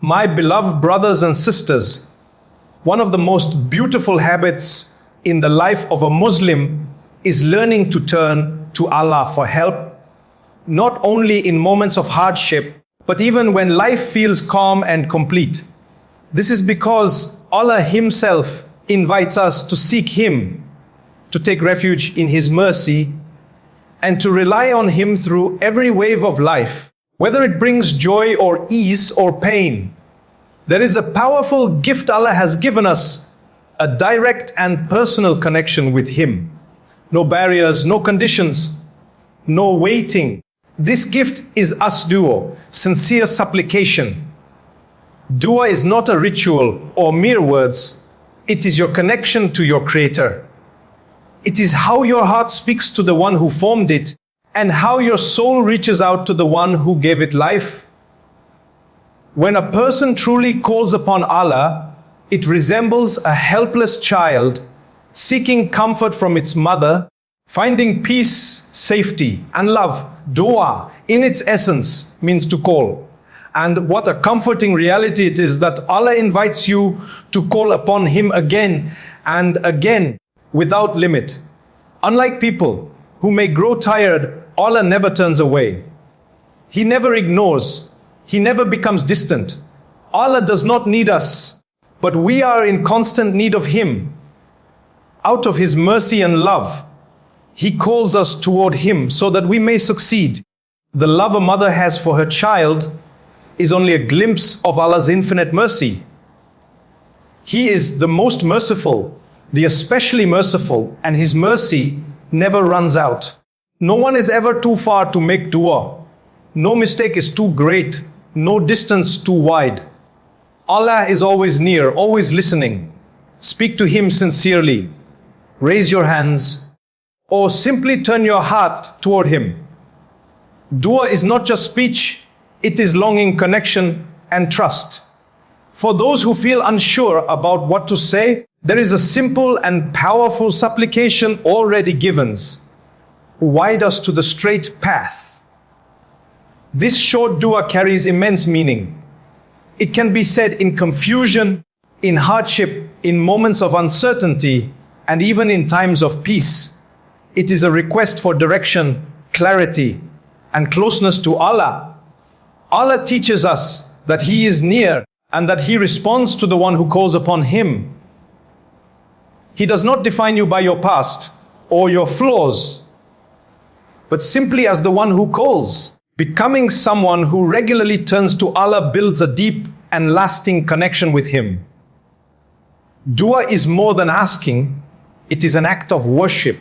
My beloved brothers and sisters, one of the most beautiful habits in the life of a Muslim is learning to turn to Allah for help, not only in moments of hardship, but even when life feels calm and complete. This is because Allah Himself invites us to seek Him, to take refuge in His mercy, and to rely on Him through every wave of life, whether it brings joy or ease or pain. There is a powerful gift Allah has given us, a direct and personal connection with Him. No barriers, no conditions, no waiting. This gift is thro, sincere supplication. Dua is not a ritual or mere words. It is your connection to your Creator. It is how your heart speaks to the one who formed it, and how your soul reaches out to the one who gave it life. When a person truly calls upon Allah, it resembles a helpless child seeking comfort from its mother, finding peace, safety, and love. Dua, in its essence, means to call. And what a comforting reality it is that Allah invites you to call upon Him again and again without limit. Unlike people who may grow tired, Allah never turns away. He never ignores. He never becomes distant. Allah does not need us, but we are in constant need of Him. Out of His mercy and love, He calls us toward Him so that we may succeed. The love a mother has for her child is only a glimpse of Allah's infinite mercy. He is the most merciful, the especially merciful, and His mercy never runs out. No one is ever too far to make dua. No mistake is too great, no distance too wide. Allah is always near, always listening. Speak to Him sincerely. Raise your hands, or simply turn your heart toward Him. Dua is not just speech, it is longing, connection, and trust. For those who feel unsure about what to say, there is a simple and powerful supplication already given. Guide us to the straight path. This short dua carries immense meaning. It can be said in confusion, in hardship, in moments of uncertainty, and even in times of peace. It is a request for direction, clarity, and closeness to Allah. Allah teaches us that He is near and that He responds to the one who calls upon Him. He does not define you by your past or your flaws, but simply as the one who calls. Becoming someone who regularly turns to Allah builds a deep and lasting connection with Him. Dua is more than asking, it is an act of worship.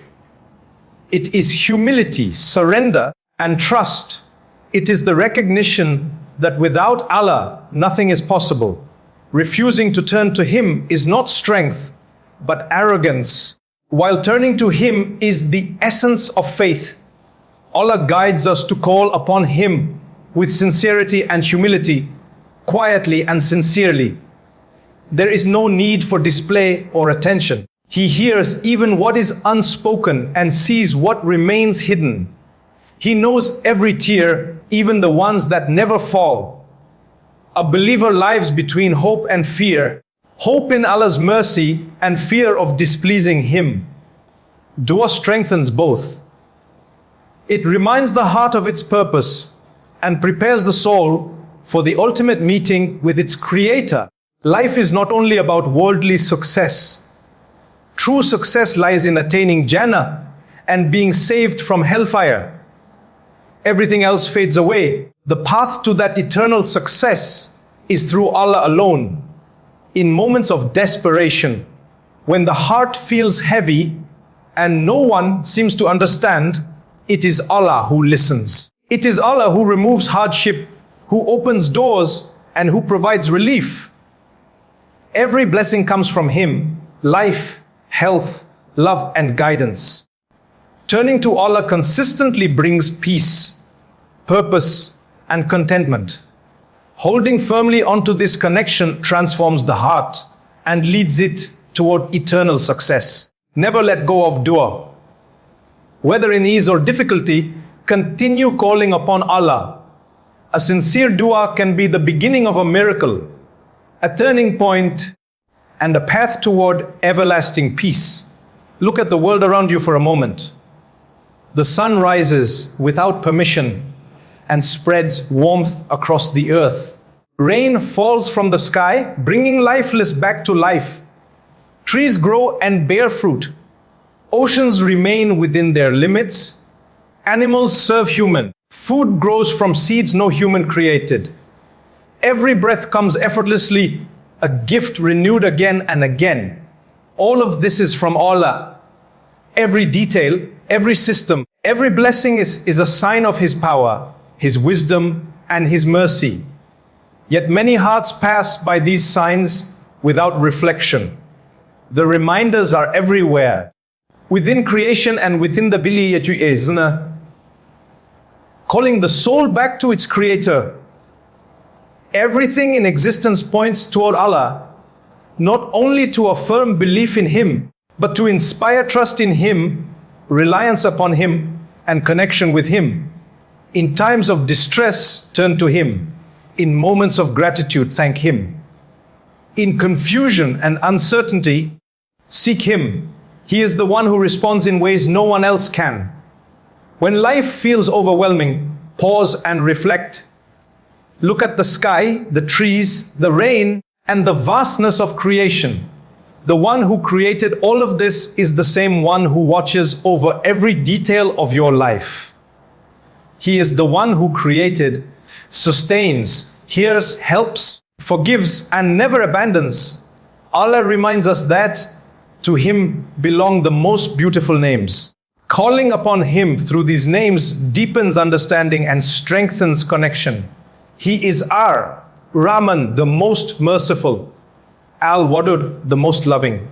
It is humility, surrender, and trust. It is the recognition that without Allah, nothing is possible. Refusing to turn to Him is not strength, but arrogance, while turning to Him is the essence of faith. Allah guides us to call upon Him with sincerity and humility, quietly and sincerely. There is no need for display or attention. He hears even what is unspoken and sees what remains hidden. He knows every tear, even the ones that never fall. A believer lives between hope and fear, hope in Allah's mercy and fear of displeasing Him. Dua strengthens both. It reminds the heart of its purpose and prepares the soul for the ultimate meeting with its Creator. Life is not only about worldly success. True success lies in attaining Jannah and being saved from hellfire. Everything else fades away. The path to that eternal success is through Allah alone. In moments of desperation, when the heart feels heavy and no one seems to understand, it is Allah who listens. It is Allah who removes hardship, who opens doors, and who provides relief. Every blessing comes from Him: life, health, love, and guidance. Turning to Allah consistently brings peace, purpose, and contentment. Holding firmly onto this connection transforms the heart and leads it toward eternal success. Never let go of dua. Whether in ease or difficulty, continue calling upon Allah. A sincere dua can be the beginning of a miracle, a turning point, and a path toward everlasting peace. Look at the world around you for a moment. The sun rises without permission and spreads warmth across the earth. Rain falls from the sky, bringing lifeless back to life. Trees grow and bear fruit. Oceans remain within their limits. Animals serve human. Food grows from seeds no human created. Every breath comes effortlessly, a gift renewed again and again. All of this is from Allah. Every detail, every system, every blessing is a sign of His power, His wisdom, and His mercy. Yet many hearts pass by these signs without reflection. The reminders are everywhere, within creation and within the biliyatu, calling the soul back to its creator. Everything in existence points toward Allah, not only to a firm belief in Him, but to inspire trust in Him, reliance upon Him, and connection with Him. In times of distress, turn to Him. In moments of gratitude, thank Him. In confusion and uncertainty, seek Him. He is the one who responds in ways no one else can. When life feels overwhelming, pause and reflect. Look at the sky, the trees, the rain, and the vastness of creation. The one who created all of this is the same one who watches over every detail of your life. He is the one who created, sustains, hears, helps, forgives, and never abandons. Allah reminds us that to Him belong the most beautiful names. Calling upon Him through these names deepens understanding and strengthens connection. He is Rahman, the most merciful, Al-Wadud, the most loving,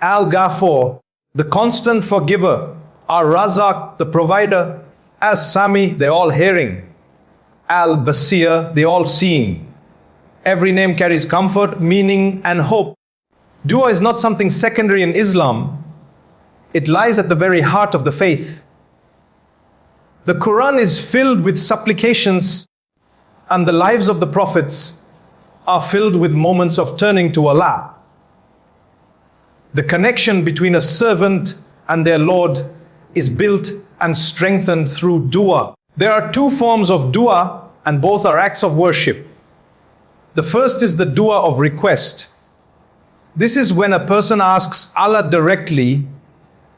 Al-Ghafur, the constant forgiver, Ar-Razak, the provider, As-Sami, the all-hearing, Al-Basir, the all-seeing. Every name carries comfort, meaning, and hope. Dua is not something secondary in Islam. It lies at the very heart of the faith. The Quran is filled with supplications, and the lives of the prophets are filled with moments of turning to Allah. The connection between a servant and their Lord is built and strengthened through dua. There are two forms of dua, and both are acts of worship. The first is the dua of request. This is when a person asks Allah directly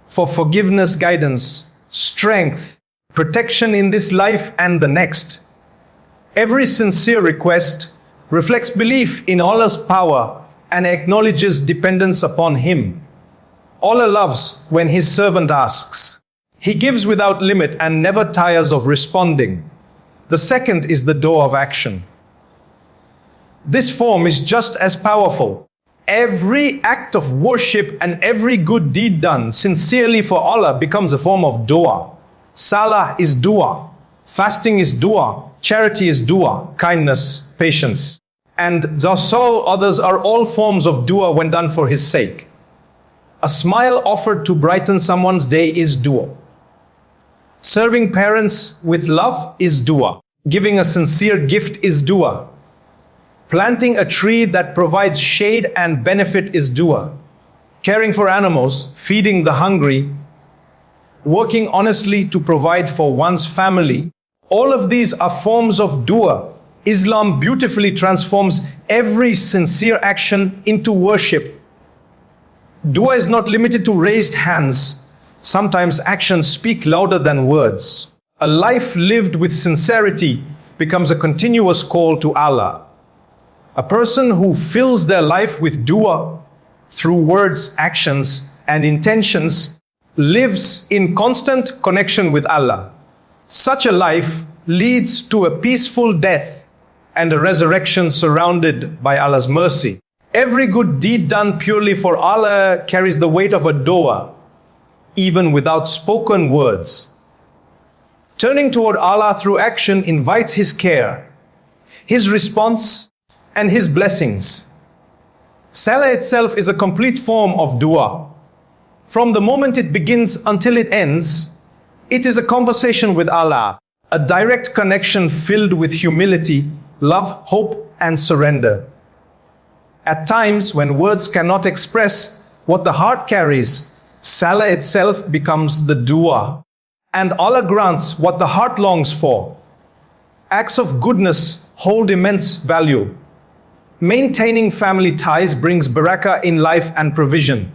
for forgiveness, guidance, strength, protection in this life and the next. Every sincere request reflects belief in Allah's power and acknowledges dependence upon Him. Allah loves when His servant asks. He gives without limit and never tires of responding. The second is the dua of action. This form is just as powerful. Every act of worship and every good deed done sincerely for Allah becomes a form of dua. Salah is dua. Fasting is dua. Charity is dua. Kindness, patience. And so others are all forms of dua when done for His sake. A smile offered to brighten someone's day is dua. Serving parents with love is dua. Giving a sincere gift is dua. Planting a tree that provides shade and benefit is dua. Caring for animals, feeding the hungry, working honestly to provide for one's family, all of these are forms of dua. Islam beautifully transforms every sincere action into worship. Dua is not limited to raised hands. Sometimes actions speak louder than words. A life lived with sincerity becomes a continuous call to Allah. A person who fills their life with dua through words, actions, and intentions lives in constant connection with Allah. Such a life leads to a peaceful death and a resurrection surrounded by Allah's mercy. Every good deed done purely for Allah carries the weight of a dua, even without spoken words. Turning toward Allah through action invites His care, His response, and His blessings. Salah itself is a complete form of dua. From the moment it begins until it ends, it is a conversation with Allah, A direct connection filled with humility, love, hope, and surrender. At times, when words cannot express what the heart carries, Salah itself becomes the dua, and Allah grants what the heart longs for. Acts of goodness hold immense value. Maintaining family ties brings barakah in life and provision.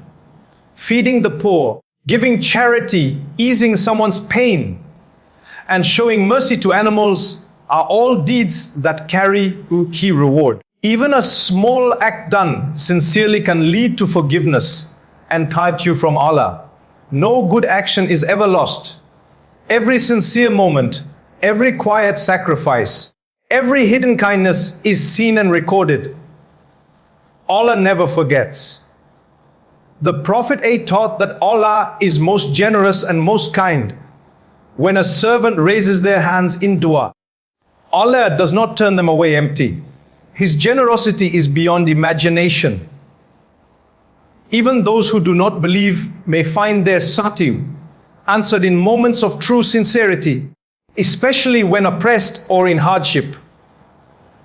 Feeding the poor, giving charity, easing someone's pain, and showing mercy to animals are all deeds that carry key reward. Even a small act done sincerely can lead to forgiveness and guide you from Allah. No good action is ever lost. Every sincere moment, every quiet sacrifice, every hidden kindness is seen and recorded. Allah never forgets. The Prophet A taught that Allah is most generous and most kind when a servant raises their hands in dua. Allah does not turn them away empty. His generosity is beyond imagination. Even those who do not believe may find their sati answered in moments of true sincerity, especially when oppressed or in hardship.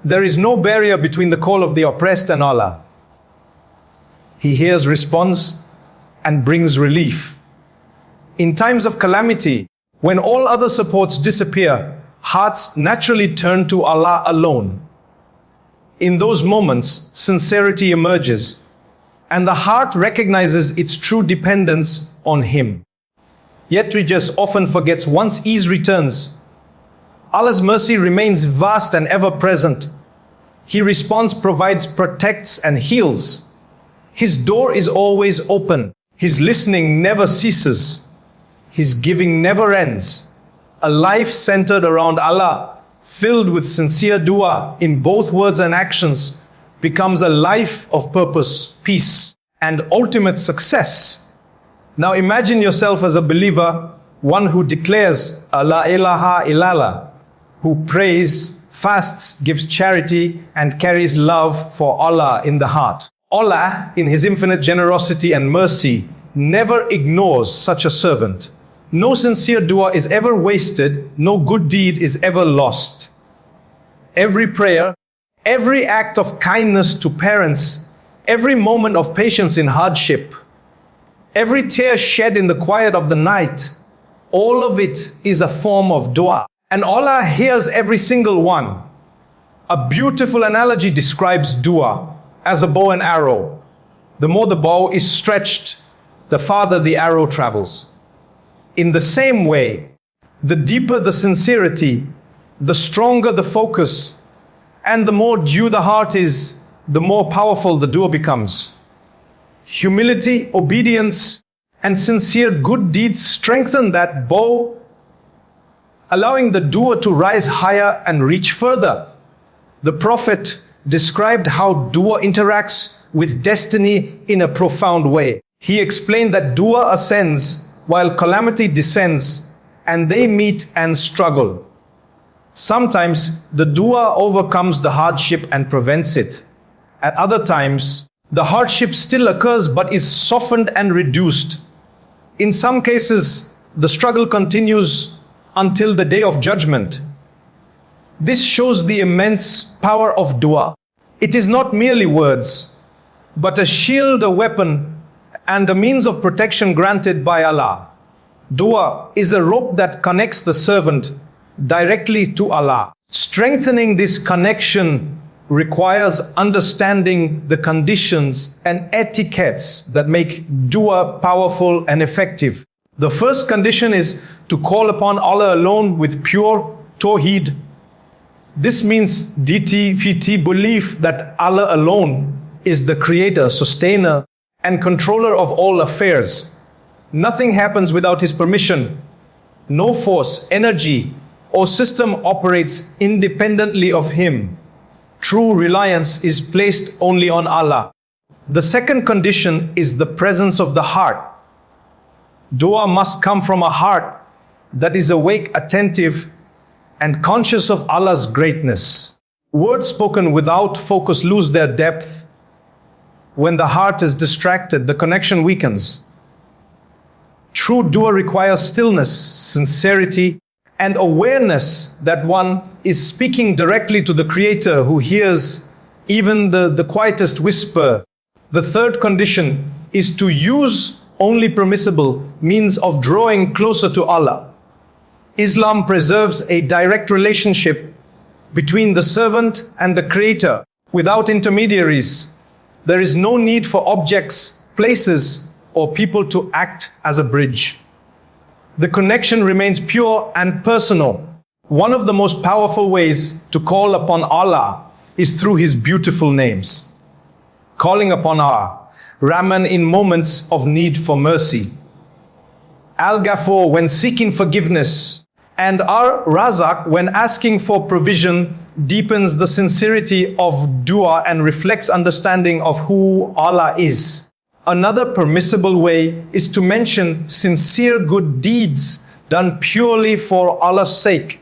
There is no barrier between the call of the oppressed and Allah. He hears, responds, and brings relief. In times of calamity, when all other supports disappear, hearts naturally turn to Allah alone. In those moments, sincerity emerges, and the heart recognizes its true dependence on Him. Yet we just often forgets once ease returns. Allah's mercy remains vast and ever present. He responds, provides, protects, and heals. His door is always open. His listening never ceases. His giving never ends. A life centered around Allah, filled with sincere dua in both words and actions, becomes a life of purpose, peace, and ultimate success. Now imagine yourself as a believer, one who declares La ilaha illallah, who prays, fasts, gives charity, and carries love for Allah in the heart. Allah, in His infinite generosity and mercy, never ignores such a servant. No sincere dua is ever wasted, no good deed is ever lost. Every prayer, every act of kindness to parents, every moment of patience in hardship, every tear shed in the quiet of the night, all of it is a form of dua. And Allah hears every single one. A beautiful analogy describes dua as a bow and arrow. The more the bow is stretched, the farther the arrow travels. In the same way, the deeper the sincerity, the stronger the focus, and the more due the heart is, the more powerful the dua becomes. Humility, obedience, and sincere good deeds strengthen that bow, allowing the dua to rise higher and reach further. The Prophet described how dua interacts with destiny in a profound way. He explained that dua ascends while calamity descends, and they meet and struggle. Sometimes the dua overcomes the hardship and prevents it. At other times, the hardship still occurs but is softened and reduced. In some cases, the struggle continues until the day of judgment. This shows the immense power of dua. It is not merely words, but a shield, a weapon, and a means of protection granted by Allah. Dua is a rope that connects the servant directly to Allah. Strengthening this connection requires understanding the conditions and etiquettes that make dua powerful and effective. The first condition is to call upon Allah alone with pure tawheed. This means DTVT belief that Allah alone is the creator, sustainer, and controller of all affairs. Nothing happens without His permission. No force, energy, or system operates independently of Him. True reliance is placed only on Allah. The second condition is the presence of the heart. Dua must come from a heart that is awake, attentive, and conscious of Allah's greatness. Words spoken without focus lose their depth. When the heart is distracted, the connection weakens. True dua requires stillness, sincerity, and awareness that one is speaking directly to the Creator who hears even the quietest whisper. The third condition is to use only permissible means of drawing closer to Allah. Islam preserves a direct relationship between the servant and the Creator without intermediaries. There is no need for objects, places, or people to act as a bridge. The connection remains pure and personal. One of the most powerful ways to call upon Allah is through His beautiful names. Calling upon Allah, Rahman in moments of need for mercy, Al-Ghafur when seeking forgiveness, and Ar-Razak when asking for provision, deepens the sincerity of dua and reflects understanding of who Allah is. Another permissible way is to mention sincere good deeds done purely for Allah's sake,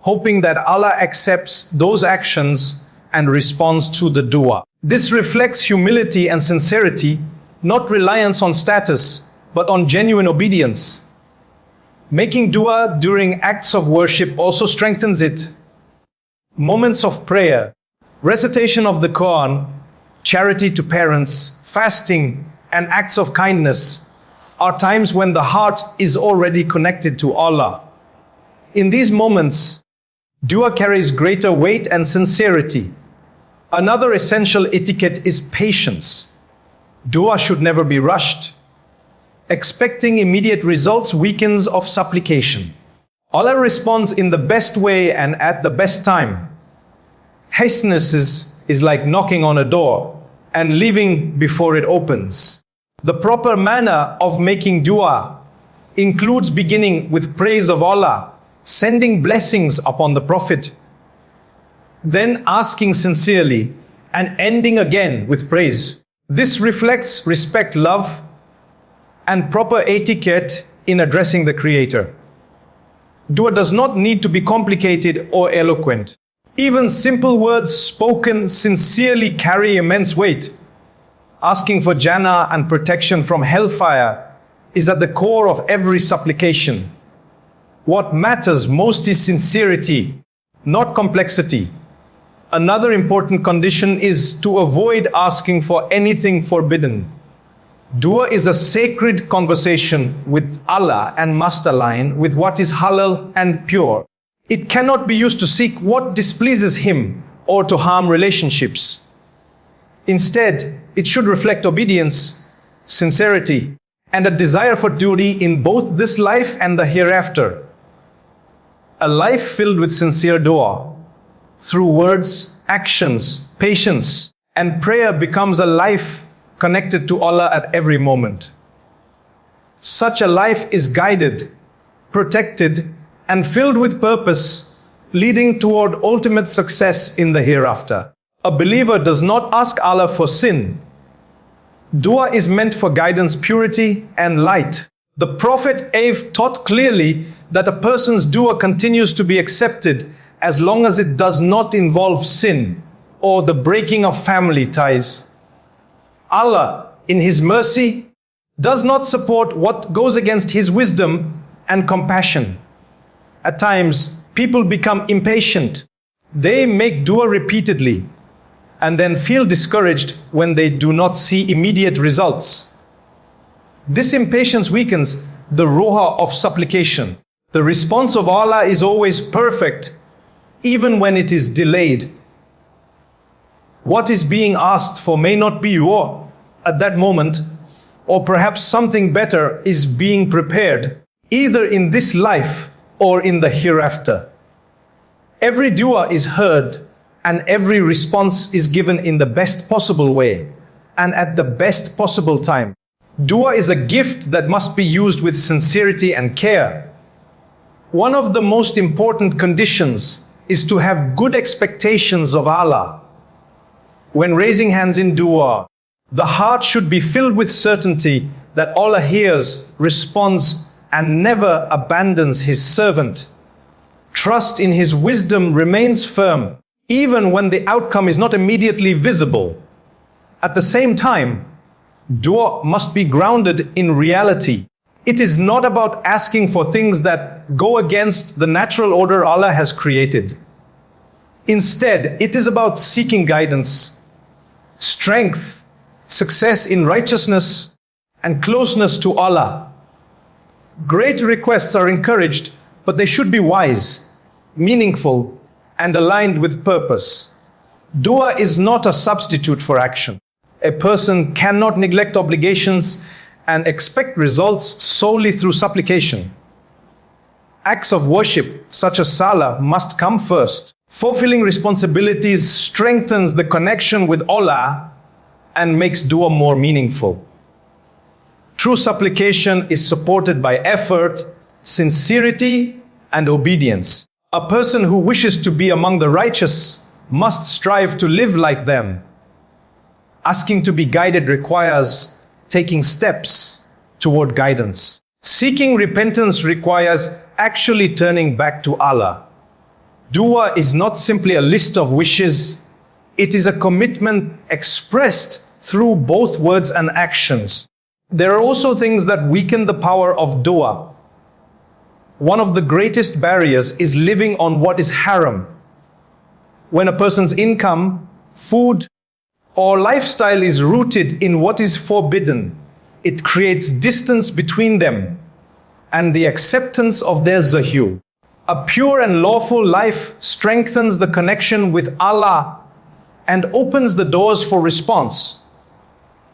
hoping that Allah accepts those actions and responds to the dua. This reflects humility and sincerity, not reliance on status, but on genuine obedience. Making dua during acts of worship also strengthens it. Moments of prayer, recitation of the Quran, charity to parents, fasting, and acts of kindness are times when the heart is already connected to Allah. In these moments, dua carries greater weight and sincerity. Another essential etiquette is patience. Dua should never be rushed. Expecting immediate results weakens of supplication. Allah responds in the best way and at the best time. Hasteness is like knocking on a door and leaving before it opens. The proper manner of making dua includes beginning with praise of Allah, sending blessings upon the Prophet, then asking sincerely, and ending again with praise. This reflects respect, love, and proper etiquette in addressing the Creator. Dua does not need to be complicated or eloquent. Even simple words spoken sincerely carry immense weight. Asking for Jannah and protection from hellfire is at the core of every supplication. What matters most is sincerity, not complexity. Another important condition is to avoid asking for anything forbidden. Dua is a sacred conversation with Allah and must align with what is halal and pure. It cannot be used to seek what displeases Him or to harm relationships. Instead, it should reflect obedience, sincerity, and a desire for duty in both this life and the hereafter. A life filled with sincere dua, through words, actions, patience, and prayer becomes a life connected to Allah at every moment. Such a life is guided, protected, and filled with purpose, leading toward ultimate success in the hereafter. A believer does not ask Allah for sin. Dua is meant for guidance, purity, and light. The Prophet taught clearly that a person's dua continues to be accepted as long as it does not involve sin or the breaking of family ties. Allah, in His mercy, does not support what goes against His wisdom and compassion. At times, people become impatient. They make dua repeatedly and then feel discouraged when they do not see immediate results. This impatience weakens the roha of supplication. The response of Allah is always perfect, even when it is delayed. What is being asked for may not be yours at that moment, or perhaps something better is being prepared, either in this life or in the hereafter. Every dua is heard, and every response is given in the best possible way, and at the best possible time. Dua is a gift that must be used with sincerity and care. One of the most important conditions is to have good expectations of Allah. When raising hands in dua, the heart should be filled with certainty that Allah hears, responds, and never abandons His servant. Trust in His wisdom remains firm, even when the outcome is not immediately visible. At the same time, dua must be grounded in reality. It is not about asking for things that go against the natural order Allah has created. Instead, it is about seeking guidance, strength, success in righteousness, and closeness to Allah. Great requests are encouraged, but they should be wise, meaningful, and aligned with purpose. Dua is not a substitute for action. A person cannot neglect obligations and expect results solely through supplication. Acts of worship, such as salah, must come first. Fulfilling responsibilities strengthens the connection with Allah and makes dua more meaningful. True supplication is supported by effort, sincerity, and obedience. A person who wishes to be among the righteous must strive to live like them. Asking to be guided requires taking steps toward guidance. Seeking repentance requires actually turning back to Allah. Dua is not simply a list of wishes. It is a commitment expressed through both words and actions. There are also things that weaken the power of dua. One of the greatest barriers is living on what is haram. When a person's income, food, or lifestyle is rooted in what is forbidden, it creates distance between them and the acceptance of their zahir. A pure and lawful life strengthens the connection with Allah and opens the doors for response.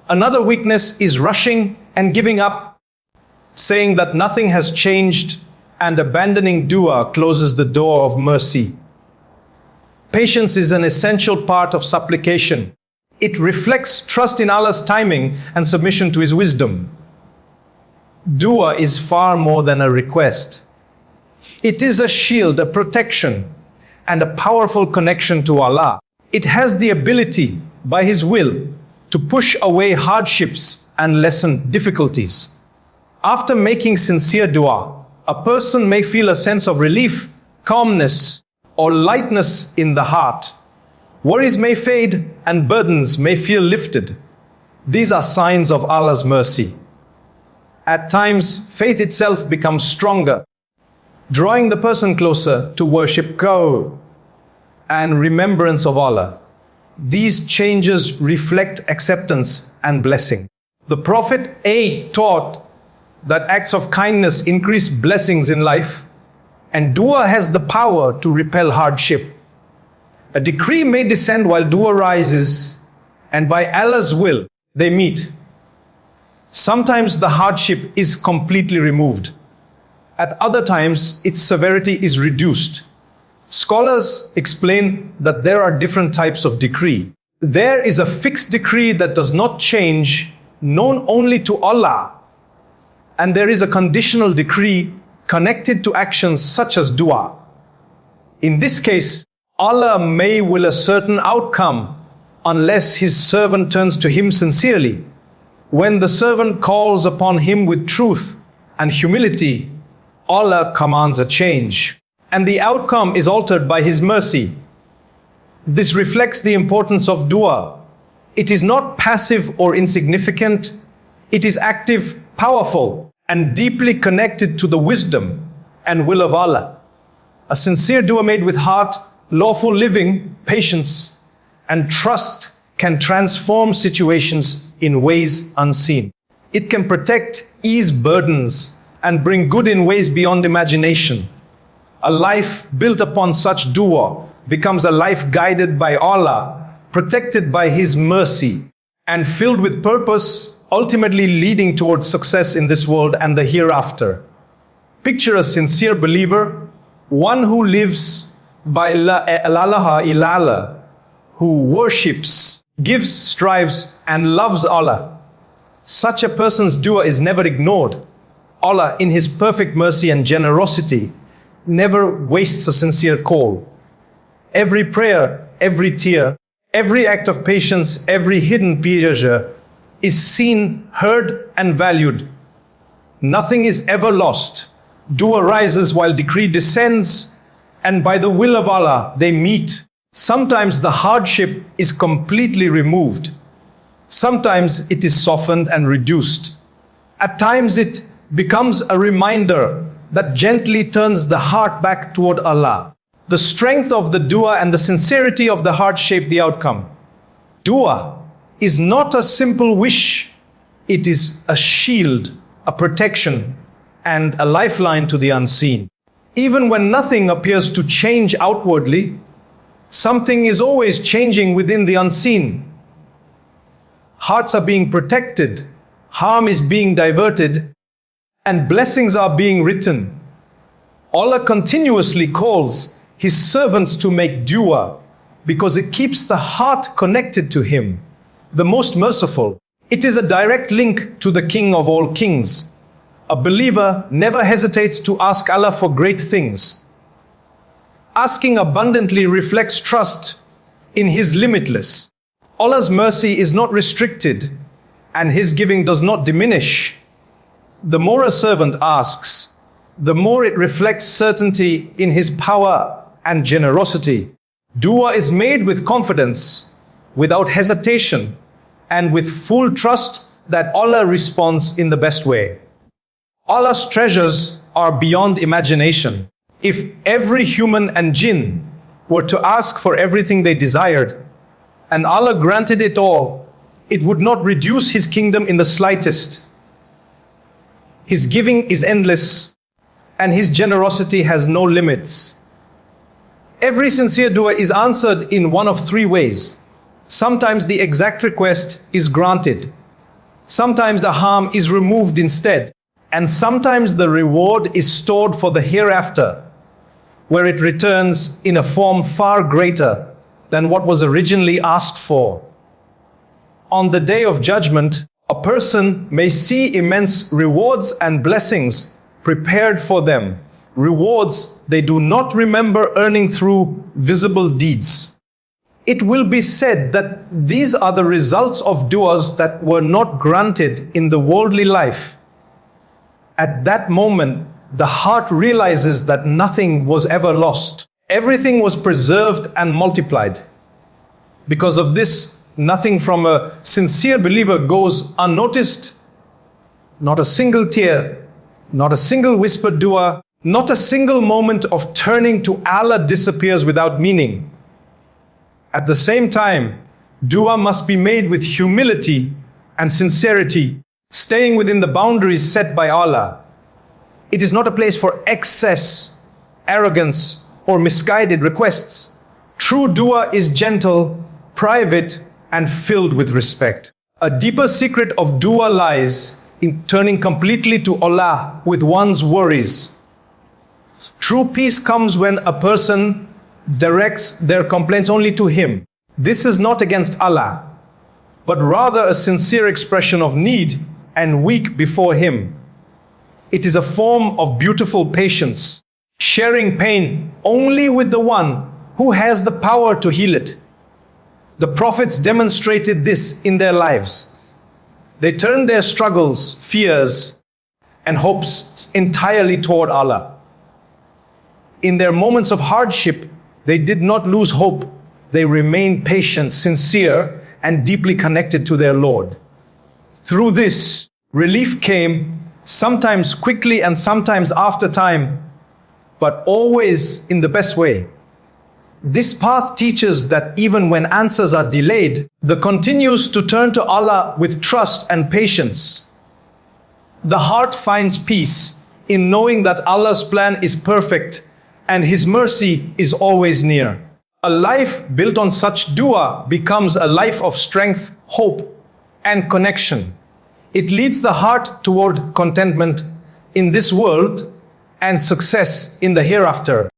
Another weakness is rushing and giving up, saying that nothing has changed, and abandoning dua closes the door of mercy. Patience is an essential part of supplication. It reflects trust in Allah's timing and submission to His wisdom. Dua is far more than a request. It is a shield, a protection, and a powerful connection to Allah. It has the ability, by His will, to push away hardships and lessen difficulties. After making sincere dua, a person may feel a sense of relief, calmness, or lightness in the heart. Worries may fade and burdens may feel lifted. These are signs of Allah's mercy. At times, faith itself becomes stronger, drawing the person closer to worship and remembrance of Allah. These changes reflect acceptance and blessing. The Prophet taught that acts of kindness increase blessings in life, and dua has the power to repel hardship. A decree may descend while dua rises, and by Allah's will, they meet. Sometimes the hardship is completely removed. At other times, its severity is reduced. Scholars explain that there are different types of decree. There is a fixed decree that does not change, known only to Allah. And there is a conditional decree connected to actions such as dua. In this case, Allah may will a certain outcome unless His servant turns to Him sincerely. When the servant calls upon Him with truth and humility, Allah commands a change, and the outcome is altered by His mercy. This reflects the importance of dua. It is not passive or insignificant. It is active, powerful, and deeply connected to the wisdom and will of Allah. A sincere dua made with heart, lawful living, patience, and trust can transform situations in ways unseen. It can protect, ease burdens, and bring good in ways beyond imagination. A life built upon such dua becomes a life guided by Allah, protected by His mercy, and filled with purpose, ultimately leading towards success in this world and the hereafter. Picture a sincere believer, one who lives by la ilaha illallah, who worships, gives, strives, and loves Allah. Such a person's dua is never ignored. Allah, in His perfect mercy and generosity, never wastes a sincere call. Every prayer, every tear, every act of patience, every hidden pleasure is seen, heard, and valued. Nothing is ever lost. Dua rises while decree descends, and by the will of Allah, they meet. Sometimes the hardship is completely removed. Sometimes it is softened and reduced. At times it becomes a reminder that gently turns the heart back toward Allah. The strength of the dua and the sincerity of the heart shape the outcome. Dua is not a simple wish, it is a shield, a protection, and a lifeline to the unseen. Even when nothing appears to change outwardly, something is always changing within the unseen. Hearts are being protected, harm is being diverted, and blessings are being written. Allah continuously calls His servants to make dua because it keeps the heart connected to Him, the most merciful. It is a direct link to the King of all kings. A believer never hesitates to ask Allah for great things. Asking abundantly reflects trust in His limitless. Allah's mercy is not restricted, and His giving does not diminish. The more a servant asks, the more it reflects certainty in His power and generosity. Dua is made with confidence, without hesitation, and with full trust that Allah responds in the best way. Allah's treasures are beyond imagination. If every human and jinn were to ask for everything they desired, and Allah granted it all, it would not reduce His kingdom in the slightest. His giving is endless, and His generosity has no limits. Every sincere dua is answered in one of three ways. Sometimes the exact request is granted. Sometimes a harm is removed instead. And sometimes the reward is stored for the hereafter, where it returns in a form far greater than what was originally asked for. On the day of judgment, a person may see immense rewards and blessings prepared for them, rewards they do not remember earning through visible deeds. It will be said that these are the results of duas that were not granted in the worldly life. At that moment, the heart realizes that nothing was ever lost. Everything was preserved and multiplied. Because of this, nothing from a sincere believer goes unnoticed. Not a single tear, not a single whispered dua, not a single moment of turning to Allah disappears without meaning. At the same time, dua must be made with humility and sincerity, staying within the boundaries set by Allah. It is not a place for excess, arrogance, or misguided requests. True dua is gentle, private, and filled with respect. A deeper secret of dua lies in turning completely to Allah with one's worries. True peace comes when a person directs their complaints only to Him. This is not against Allah, but rather a sincere expression of need and weak before Him. It is a form of beautiful patience, sharing pain only with the one who has the power to heal it. The prophets demonstrated this in their lives. They turned their struggles, fears, and hopes entirely toward Allah. In their moments of hardship, they did not lose hope. They remained patient, sincere, and deeply connected to their Lord. Through this, relief came, sometimes quickly and sometimes after time, but always in the best way. This path teaches that even when answers are delayed, the continues to turn to Allah with trust and patience. The heart finds peace in knowing that Allah's plan is perfect and His mercy is always near. A life built on such dua becomes a life of strength, hope, and connection. It leads the heart toward contentment in this world and success in the hereafter.